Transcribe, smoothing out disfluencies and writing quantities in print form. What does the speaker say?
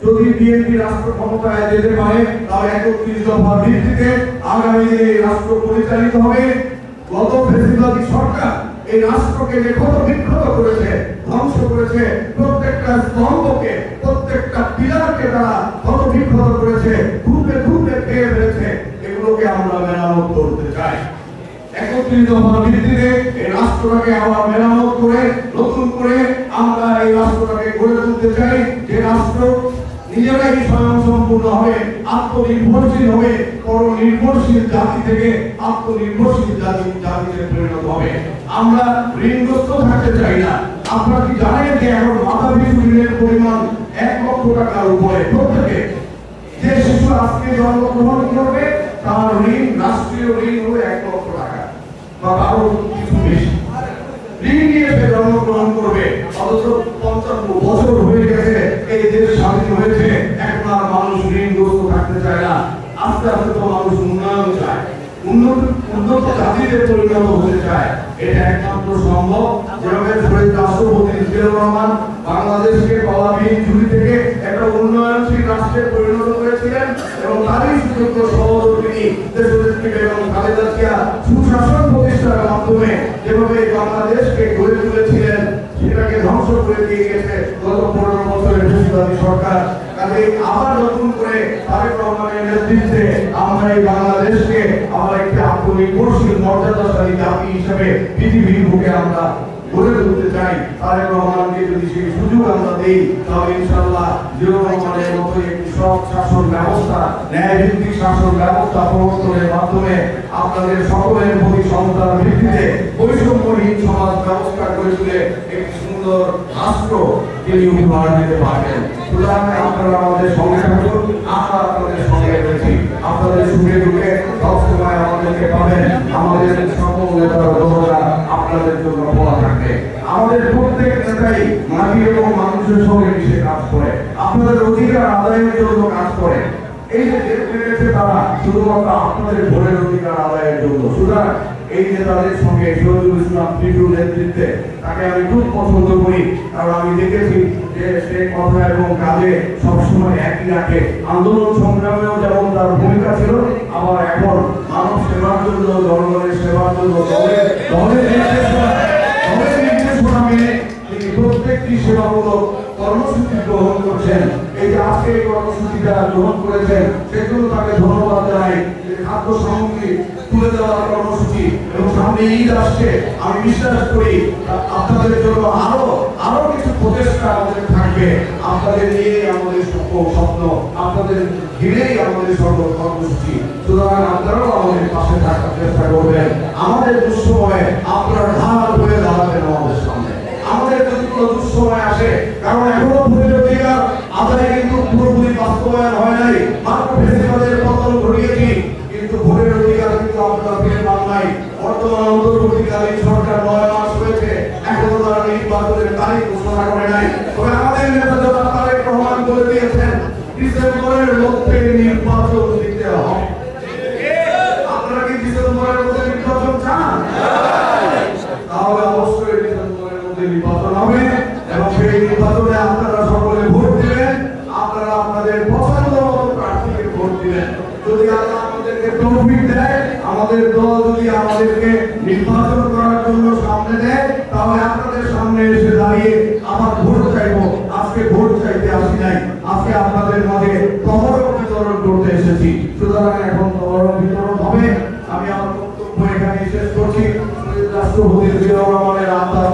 যদি বিএনপি রাষ্ট্র ক্ষমতায় যেতে পারে তাহলে ৩১ দফার ভিত্তিতে আগামী দিনে রাষ্ট্র পরিচালিত হবে। গত ফ্যাসিবাদী সরকার এই রাষ্ট্রকে যে ক্ষত বিক্ষত করেছে, ধ্বংস করেছে, প্রত্যেকটা স্তম্ভকে, প্রত্যেকটা পিলারকে তারা ক্ষত বিক্ষত করেছে, ধূপে ধূপে খেয়ে ফেলেছে। এগুলোকে আমরা মেরামত করতে চাই। ৩১ দফার ভিত্তিতে এই রাষ্ট্রটাকে আবার মেরামত করে নতুন করে আমরা এই রাষ্ট্রটাকে গড়ে তুলতে চাই, যে রাষ্ট্র নিজেরাই স্বয়ংসম্পূর্ণ হবে, আত্মনির্ভরশীল হবে, পরনির্ভরশীল জাতি থেকে আত্মনির্ভরশীল জাতিতে পরিণত হবে। আমরা ঋণগ্রস্ত থাকতে চাই না। আপনারা কি জানেন যে এখন মাথাপিছু ঋণের পরিমাণ ১ লক্ষ টাকার উপরে? প্রত্যেকে যে শিশু আজকে জন্মগ্রহণ করবে তার ঋণ, রাষ্ট্রীয় ঋণ হবে ১ লক্ষ টাকা বা আরো কিছু বেশি। ঋণ নিয়ে সে জন্মগ্রহণ করবে, অথচ ৫৫ বছর হয়ে গেছে এই দেশ স্বাধীন হয়েছে, এখন আর মানুষ ঋণগ্রস্ত থাকতে চায় না। আস্তে আস্তে তো মানুষ উন্নয়ন চায়, উন্নত জাতিতে পরিণত হতে চায়। এটা একমাত্র সম্ভব যেভাবে শহীদ রাষ্ট্রপতি জিয়াউর রহমান বাংলাদেশকে কলাবিহীন ঝুলি থেকে একটা উন্নয়নশীল রাষ্ট্রে পরিণত করেছিলেন, এবং তারই সুযোগ্য সহযোগী দেশনেত্রী বেগম খালেদা জিয়া সুশাসন প্রতিষ্ঠার মাধ্যমে যেভাবে বাংলাদেশকে গড়ে তুলেছিলেন, সেটাকে ধ্বংস করে দিয়ে গেছে গত ১৫ বছরের ফ্যাসিবাদী সরকার। কাজে আবার নতুন করে তারেক রহমানের নেতৃত্বে আমরা এই বাংলাদেশকে আবার একটি আত্মনির্ভরশীল মর্যাদাশালী জাতি হিসেবে পৃথিবীর বুকে আমরা গড়ে তুলতে চাই। তারেক রহমানকে যদি সেই সুযোগ আমরা দিই, তাহলে ইনশাআল্লাহ জিয়াউর রহমানের মতো একটি সৎ শাসন ব্যবস্থা, ন্যায়ভিত্তিক শাসন ব্যবস্থা প্রবর্তনের মাধ্যমে আপনাদের সকলের প্রতি সমতার ভিত্তিতে বৈষম্যহীন সমাজ ব্যবস্থা করে তুলে একটি সুন্দর রাষ্ট্র তিনি উপহার দিতে পারবেন। সুতরাং আপনারা আমাদের সঙ্গে থাকুন, আমরা আপনাদের সঙ্গে রয়েছি। আপনাদের সুখে দুঃখে সবসময় আমাদেরকে পাবেন। আমাদের সকল নেতারা আপনাদের জন্য বলা থাকবে। আমাদের প্রত্যেক নেতাই মাটি এবং মানুষের সঙ্গে মিশে কাজ করে, আপনাদের অধিকার আদায়ের জন্য কাজ করে। এই যে পেরেছে তারা শুধুমাত্র আপনাদের ভোটের অধিকার আদায়ের জন্য। সুতরাং এই নেতাদের সঙ্গে শহীদুল ইসলাম টিটুর নেতৃত্বে তাকে আমি খুব পছন্দ করি, কারণ আমি দেখেছি যে সে কথা এবং কাজে সবসময় একই রাখে। আন্দোলন সংগ্রামেও যেমন তার ভূমিকা ছিল, আবার এখন মানব সেবার জন্য, জনগণের সেবার জন্য দলের নির্দেশনা মেনে তিনি প্রত্যেকটি সেবামূলক কর্মসূচি গ্রহণ করছেন। এই যে আজকে এই কর্মসূচিটা গ্রহণ করেছেন, সেজন্য তাকে ধন্যবাদ জানাই। খাদ্য সামগ্রী তুলে দেওয়ার কর্মসূচি এবং সামনে ঈদ আসছে, আমি বিশ্বাস করি আপনাদের জন্য আরো কিছু প্রচেষ্টা আমাদের থাকবে। আপনাদের নিয়েই আমাদের স্বপ্ন, আপনাদের ঘিরেই আমাদের সকল কর্মসূচি। সুতরাং আপনারাও আমাদের পাশে থাকার চেষ্টা করবেন। আমাদের দুঃসময়ে আপনারা ঢাল হয়ে দাঁড়াবেন আমাদের সামনে। আমাদের যদি কোনো দুঃসময় আসে, কারণ এখনো ভোটের অধিকার আদায় কিন্তু পুরোপুরি বাস্তবায়ন হয় নাই, মাত্র ফ্যাসিবাদের পতন ঘটিয়েছি, কিন্তু ভোটের অধিকার কিন্তু আপনারা ফিরে পান নাই। বর্তমান অন্তর্বর্তীকালীন সরকার ৯ মাস হয়েছে, এখনো তারা নির্বাচনের তারিখ ঘোষণা করে নাই। তবে আমাদের নেতা জনাব তারেক রহমান বলে দিয়েছেন ডিসেম্বরের মধ্যে নির্বাচন দিতে হবে। আপনারা কি ডিসেম্বরের মধ্যে নির্বাচন চান? তাহলে অবশ্যই ডিসেম্বরের মধ্যে নির্বাচন হবে, এবং সেই নির্বাচনে আপনারা সকলে ভোট দিবেন। আপনারা আপনাদের পছন্দ মতো প্রার্থীকে ভোট দিবেন। যদি আল্লাহ আমাদেরকে তৌফিক দেয়, আমাদের দল যদি আমাদেরকে নির্বাচন করার জন্য সামনে দেয়, তাহলে আপনাদের সামনে এসে দাঁড়িয়ে আবার ভোট চাইবো। আজকে ভোট চাইতে আসি নাই, আজকে আপনাদের মাঝে তহরক বিতরণ করতে এসেছি। সুতরাং এখন তহরক বিতরণ হবে। আমি আমার বক্তব্য এখানে শেষ করছি। রাষ্ট্রপতি জিয়াউর রহমানের আত্মার